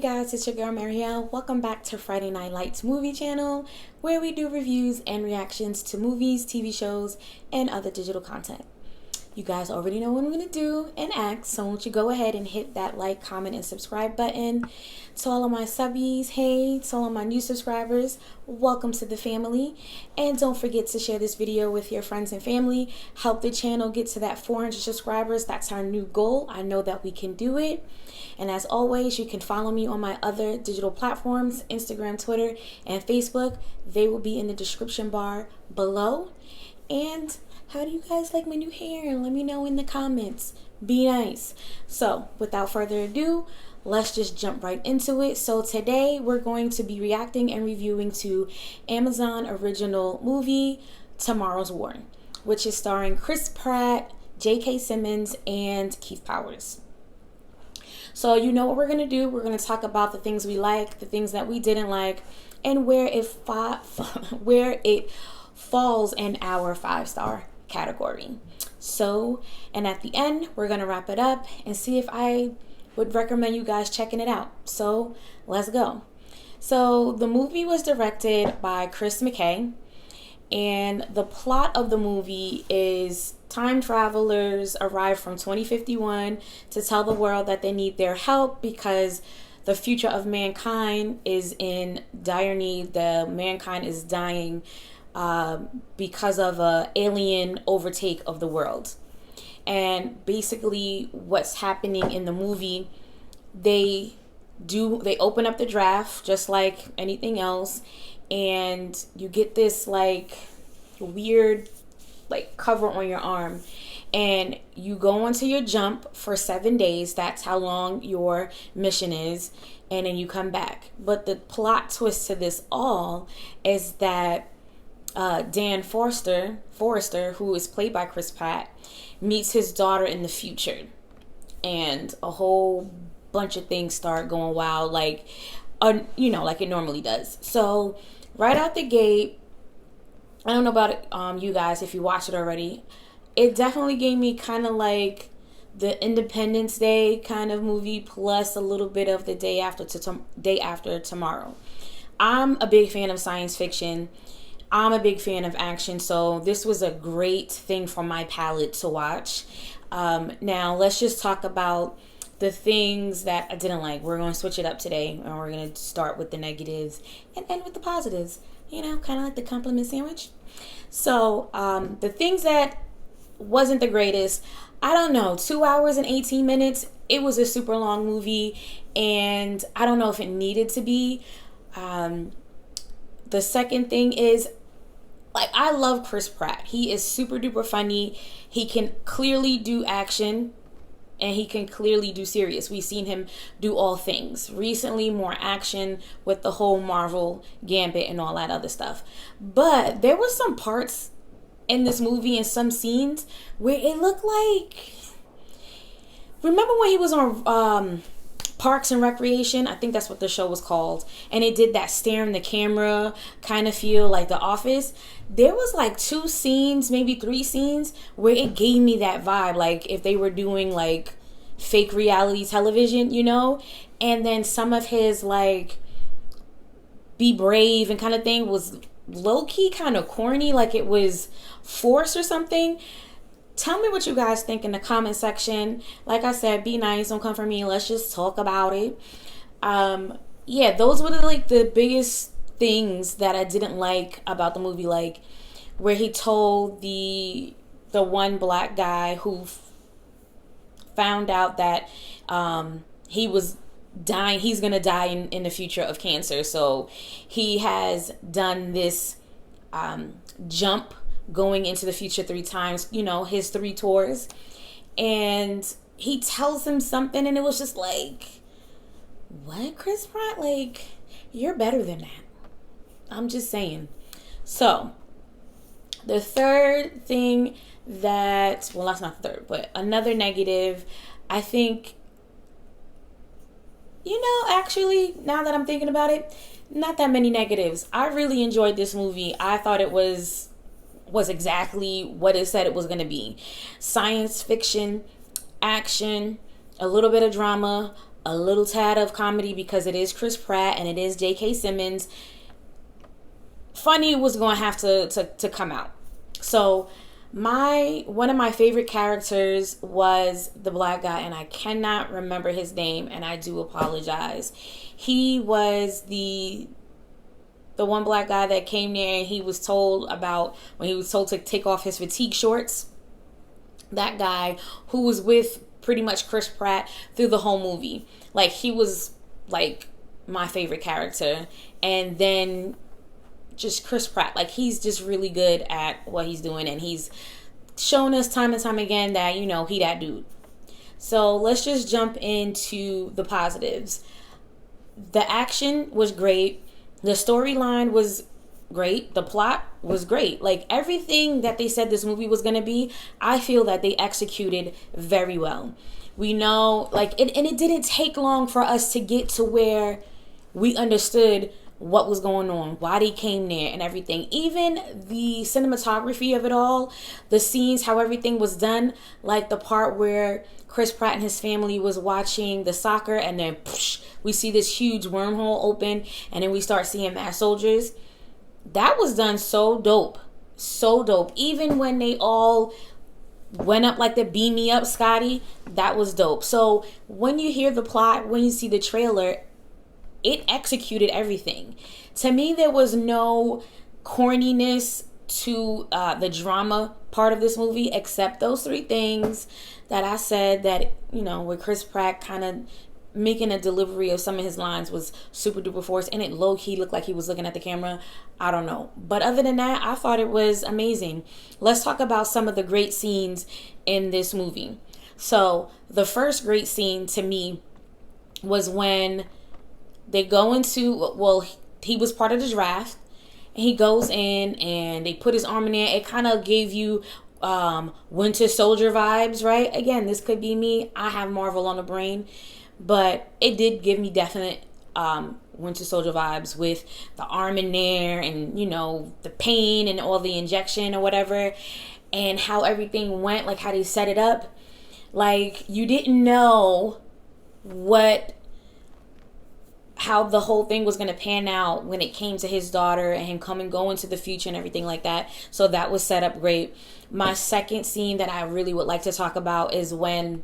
guys, it's your girl Marielle. Welcome back to Friday Night Lights movie channel, where we do reviews and reactions to movies, TV shows, and other digital content. You guys already know what I'm going to do and act, so won't you go ahead and hit that like, comment, and subscribe button. To all of my subbies, hey, to all of my new subscribers, welcome to the family. And don't forget to share this video with your friends and family. Help the channel get to that 400 subscribers. That's our new goal. I know that we can do it. And as always, you can follow me on my other digital platforms, Instagram, Twitter, and Facebook. They will be in the description bar below. And how do you guys like my new hair? Let me know in the comments. Be nice. So without further ado, let's just jump right into it. So today we're going to be reacting and reviewing to Amazon original movie Tomorrow's War, which is starring Chris Pratt, J.K. Simmons, and Keith Powers. So you know what we're going to do. We're going to talk about the things we like, the things that we didn't like, and where it falls in our 5-star category. So, and at the end, we're going to wrap it up and see if I would recommend you guys checking it out. So, let's go. So, the movie was directed by Chris McKay, and the plot of the movie is time travelers arrive from 2051 to tell the world that they need their help because the future of mankind is in dire need. Mankind is dying because of a alien overtake of the world. And basically what's happening in the movie, they open up the draft just like anything else, and you get this like weird like cover on your arm, and you go onto your jump for 7 days. That's how long your mission is, and then you come back. But the plot twist to this all is that Dan Forrester, who is played by Chris Pratt, meets his daughter in the future, and a whole bunch of things start going wild, like like it normally does. So right out the gate, I don't know about it, you guys, if you watched it already, it definitely gave me kind of like the Independence Day kind of movie, plus a little bit of the Day After Tomorrow. I'm a big fan of science fiction. I'm a big fan of action, so this was a great thing for my palate to watch. Now, let's just talk about the things that I didn't like. We're going to switch it up today, and we're going to start with the negatives and end with the positives. You know, kind of like the compliment sandwich. So, the things that wasn't the greatest, I don't know, 2 hours and 18 minutes. It was a super long movie, and I don't know if it needed to be. The second thing is, like, I love Chris Pratt. He is super duper funny. He can clearly do action, and he can clearly do serious. We've seen him do all things. Recently, more action with the whole Marvel gambit and all that other stuff. But there were some parts in this movie and some scenes where it looked like... Remember when he was on Parks and Recreation? I think that's what the show was called. And it did that staring the camera kind of feel like The Office. There was like 2 scenes, maybe 3 scenes, where it gave me that vibe. Like if they were doing like fake reality television, you know? And then some of his like be brave and kind of thing was low-key kind of corny, like it was forced or something. Tell me what you guys think in the comment section. Like I said, be nice, don't come for me, let's just talk about it. Yeah, those were the biggest things that I didn't like about the movie, like where he told the one black guy who found out that he was dying, he's gonna die in the future of cancer, so he has done this jump going into the future 3 times, you know, his 3 tours, and he tells him something, and it was just like, what, Chris Pratt? Like, you're better than that. I'm just saying. So the third thing that, well, that's not the third, but another negative, I think, you know, actually, now that I'm thinking about it, not that many negatives. I really enjoyed this movie. I thought it was exactly what it said it was going to be. Science fiction, action, a little bit of drama, a little tad of comedy because it is Chris Pratt and it is J.K. Simmons. Funny was going to have to come out. So one of my favorite characters was the black guy, and I cannot remember his name, and I do apologize. He was the one black guy that came there, and he was told about when he was told to take off his fatigue shorts. That guy who was with pretty much Chris Pratt through the whole movie. Like, he was like my favorite character. And then just Chris Pratt, like, he's just really good at what he's doing, and he's shown us time and time again that, you know, he that dude. So let's just jump into the positives. The action was great. The storyline was great. The plot was great. Like, everything that they said this movie was going to be, I feel that they executed very well. We know, like, and it didn't take long for us to get to where we understood what was going on, why they came there and everything. Even the cinematography of it all, the scenes, how everything was done, like the part where Chris Pratt and his family was watching the soccer, and then we see this huge wormhole open, and then we start seeing mass soldiers. That was done so dope. So dope. Even when they all went up like the beam me up, Scotty, that was dope. So when you hear the plot, when you see the trailer, it executed everything. To me, there was no corniness to the drama part of this movie, except those three things that I said that, you know, with Chris Pratt kind of making a delivery of some of his lines was super duper forced, and it low-key looked like he was looking at the camera. I don't know. But other than that, I thought it was amazing. Let's talk about some of the great scenes in this movie. So the first great scene to me was when they go into, well, he was part of the draft, and he goes in and they put his arm in there. It kind of gave you Winter Soldier vibes, right? Again, this could be me. I have Marvel on the brain, but it did give me definite Winter Soldier vibes with the arm in there, and, you know, the pain and all the injection or whatever, and how everything went, like how they set it up. Like, you didn't know how the whole thing was going to pan out when it came to his daughter and him going into the future and everything like that. So that was set up great. My second scene that I really would like to talk about is when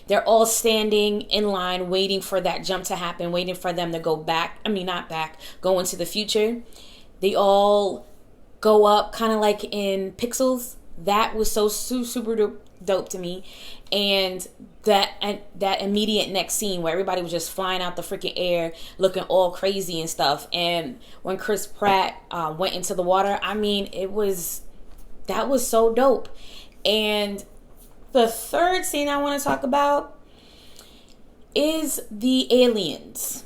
they're all standing in line waiting for that jump to happen, waiting for them to go go into the future. They all go up kind of like in pixels. That was so super dope to me. And that immediate next scene where everybody was just flying out the freaking air looking all crazy and stuff, and when Chris Pratt went into the water, I mean, that was so dope. And the third scene I want to talk about is the aliens.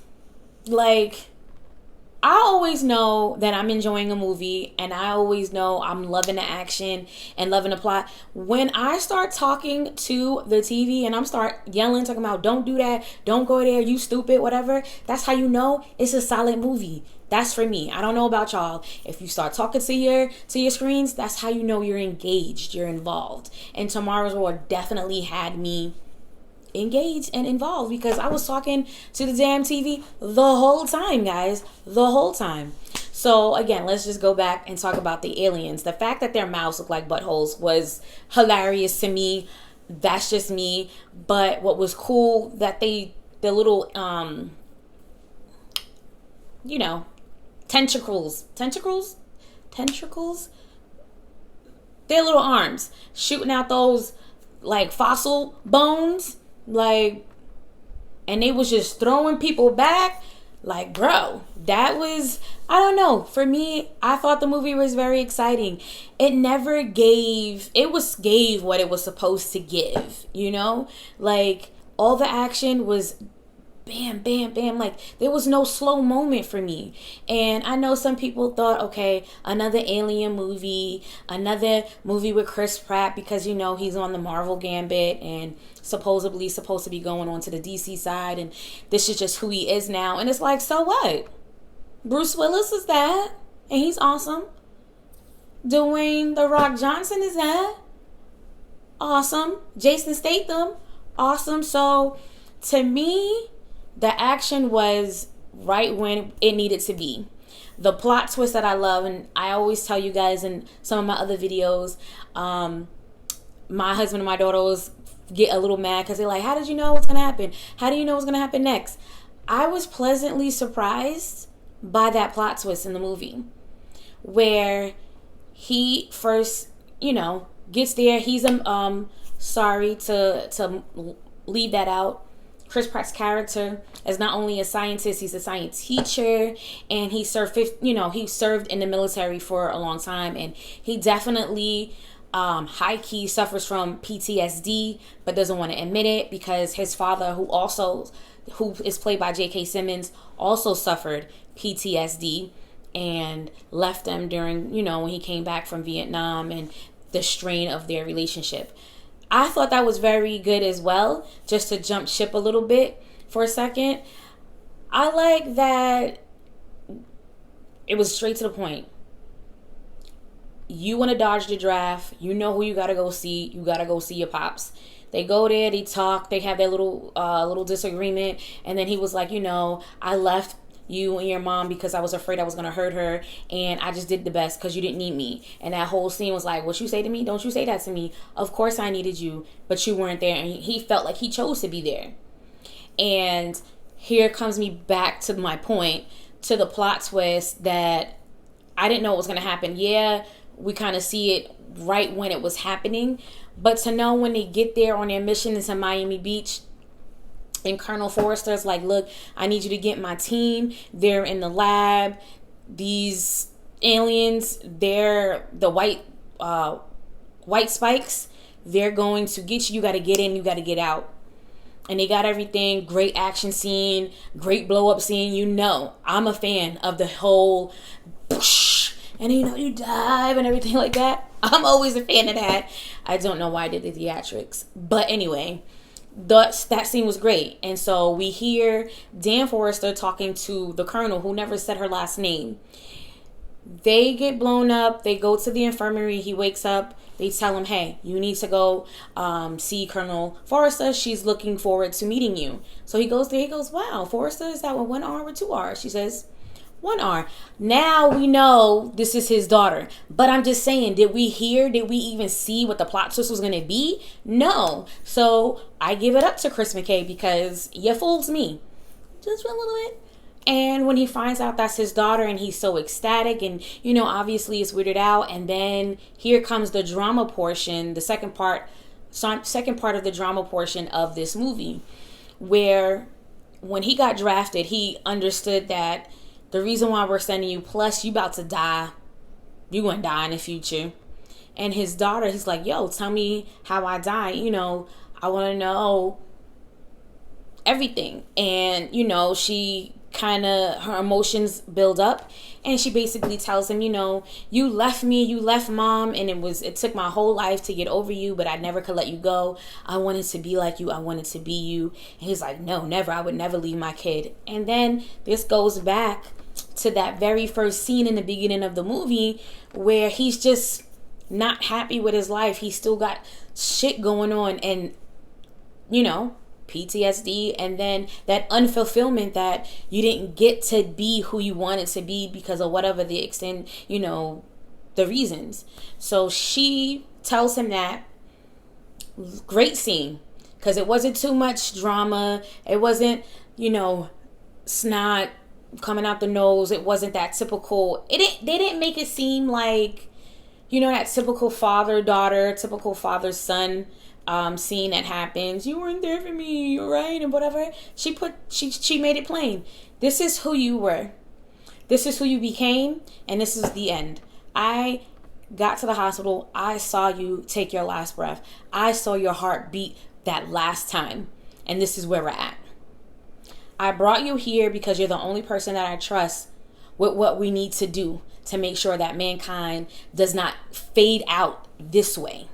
Like, I always know that I'm enjoying a movie, and I always know I'm loving the action and loving the plot when I start talking to the TV and I'm start yelling, talking about, don't do that, don't go there, you stupid, whatever. That's how you know it's a solid movie. That's for me. I don't know about y'all. If you start talking to your screens, that's how you know you're engaged, you're involved. And Tomorrow's War definitely had me engaged and involved, because I was talking to the damn TV the whole time, guys, the whole time. So again, let's just go back and talk about the aliens. The fact that their mouths look like buttholes was hilarious to me. That's just me. But what was cool, that the little you know, tentacles, their little arms shooting out those like fossil bones, like, and they was just throwing people back. Like, bro, that was, I don't know, for me, I thought the movie was very exciting. It never gave what it was supposed to give, you know? Like, all the action was bam, bam, bam. Like, there was no slow moment for me. And I know some people thought, okay, another alien movie, another movie with Chris Pratt, because, you know, he's on the Marvel gambit and supposedly supposed to be going on to the DC side, and this is just who he is now. And it's like, so what? Bruce Willis is that, and he's awesome. Dwayne The Rock Johnson is that, awesome. Jason Statham, awesome. So To me, the action was right when it needed to be. The plot twist that I love, and I always tell you guys in some of my other videos, my husband and my daughters get a little mad because they're like, how did you know what's going to happen? How do you know what's going to happen next? I was pleasantly surprised by that plot twist in the movie, where he first, gets there. He's sorry to leave that out. Chris Pratt's character is not only a scientist, he's a science teacher, and he served in the military for a long time, and he definitely high key suffers from PTSD, but doesn't want to admit it because his father, who is played by J.K. Simmons, also suffered PTSD and left him during, when he came back from Vietnam and the strain of their relationship. I thought that was very good as well, just to jump ship a little bit for a second. I like that it was straight to the point. You want to dodge the draft. You know who you got to go see. You got to go see your pops. They go there, they talk, they have their little disagreement. And then he was like, I left you and your mom because I was afraid I was going to hurt her, and I just did the best because you didn't need me. And that whole scene was like, what you say to me? Don't you say that to me. Of course I needed you, but you weren't there. And he felt like he chose to be there. And here comes me back to my point, to the plot twist that I didn't know what was going to happen. Yeah, we kind of see it right when it was happening, but to know when they get there on their mission into Miami Beach, and Colonel Forrester's like, look, I need you to get my team. They're in the lab. These aliens, they're the white spikes. They're going to get you. You got to get in. You got to get out. And they got everything. Great action scene. Great blow up scene. I'm a fan of the whole and you dive and everything like that. I'm always a fan of that. I don't know why I did the theatrics. But anyway, that scene was great. And so we hear Dan Forrester talking to the colonel, who never said her last name. They get blown up. They go to the infirmary. He wakes up. They tell him, hey, you need to go see Colonel Forrester. She's looking forward to meeting you. So he goes there. He goes, wow, Forrester, is that with one R or two R's? She says, one R. Now we know this is his daughter. But I'm just saying, did we even see what the plot twist was going to be? No. So I give it up to Chris McKay because you fooled me. Just a little bit. And when he finds out that's his daughter and he's so ecstatic and, obviously it's weirded out. And then here comes the drama portion, the second part of the drama portion of this movie, where when he got drafted, he understood that the reason why we're sending you, plus you about to die, you gonna die in the future. And his daughter, he's like, yo, tell me how I die. I want to know everything. And, she her emotions build up, and she basically tells him, you left me, you left mom, and it took my whole life to get over you, but I never could let you go. I wanted to be like you. I wanted to be you. And he's like, no, never. I would never leave my kid. And then this goes back to that very first scene in the beginning of the movie where he's just not happy with his life. He's still got shit going on, and PTSD, and then that unfulfillment that you didn't get to be who you wanted to be because of whatever the extent, the reasons. So she tells him that. Great scene, because it wasn't too much drama. It wasn't, snot coming out the nose. It wasn't that typical. They didn't make it seem like, that typical father-daughter, typical father-son scene that happens. You weren't there for me, right? And whatever. She made it plain. This is who you were. This is who you became, and this is the end. I got to the hospital. I saw you take your last breath. I saw your heart beat that last time, and this is where we're at. I brought you here because you're the only person that I trust with what we need to do to make sure that mankind does not fade out this way.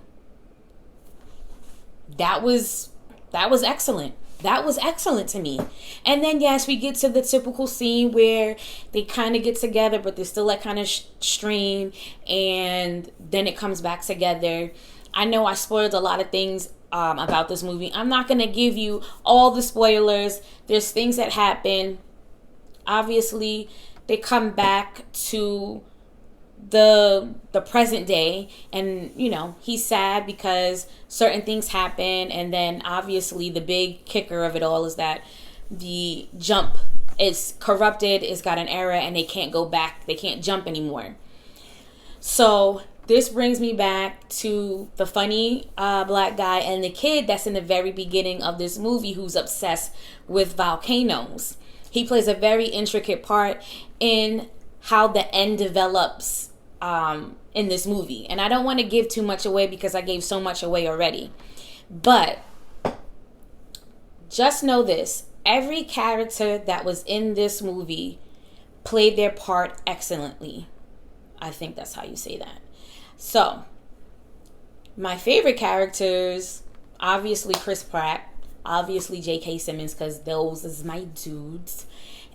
That was excellent. That was excellent to me. And then, yes, we get to the typical scene where they kind of get together, but there's still that kind of strain, and then it comes back together. I know I spoiled a lot of things about this movie. I'm not going to give you all the spoilers. There's things that happen. Obviously, they come back to the present day, and you know, he's sad because certain things happen, and then obviously the big kicker of it all is that the jump is corrupted, it's got an error, and they can't go back, they can't jump anymore. So this brings me back to the funny black guy and the kid that's in the very beginning of this movie who's obsessed with volcanoes. He plays a very intricate part in how the end develops in this movie. And I don't want to give too much away because I gave so much away already. But just know this. Every character that was in this movie played their part excellently. I think that's how you say that. So, my favorite characters, obviously Chris Pratt, obviously J.K. Simmons, because those is my dudes.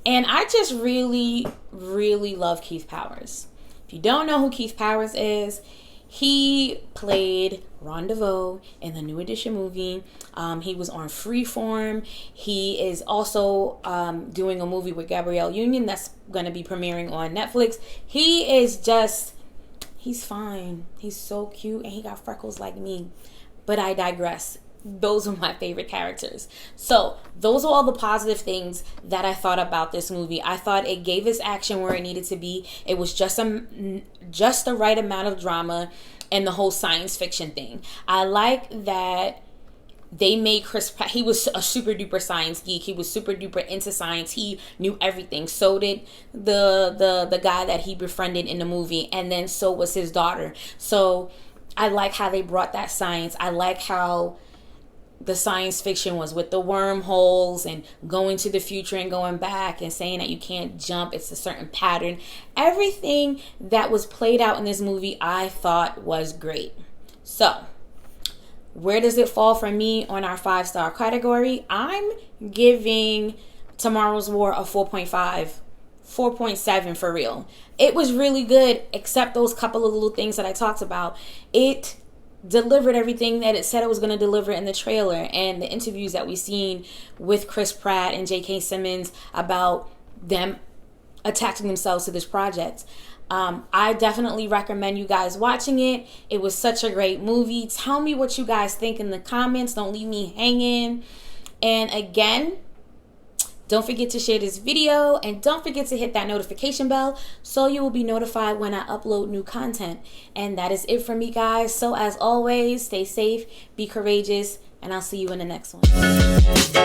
And I just really, really love Keith Powers. If you don't know who Keith Powers is, he played Ron DeVoe in the New Edition movie. He was on Freeform. He is also doing a movie with Gabrielle Union that's going to be premiering on Netflix. He is just, he's fine. He's so cute, and he got freckles like me. But I digress. Those are my favorite characters. So those are all the positive things that I thought about this movie. I thought it gave us action where it needed to be. It was just the right amount of drama and the whole science fiction thing. I like that they made Chris Pratt, he was a super duper science geek. He was super duper into science. He knew everything. So did the guy that he befriended in the movie, and then so was his daughter. So I like how they brought that science. I like how the science fiction was with the wormholes and going to the future and going back and saying that you can't jump, it's a certain pattern. Everything that was played out in this movie I thought was great. So where does it fall for me on our 5-star category? I'm giving Tomorrow's War a 4.5, 4.7 for real. It was really good, except those couple of little things that I talked about. It delivered everything that it said it was going to deliver in the trailer, and the interviews that we've seen with Chris Pratt and J.K. Simmons about them attaching themselves to this project. I definitely recommend you guys watching it. It was such a great movie. Tell me what you guys think in the comments. Don't leave me hanging. And again, don't forget to share this video, and don't forget to hit that notification bell so you will be notified when I upload new content. And that is it for me, guys. So as always, stay safe, be courageous, and I'll see you in the next one.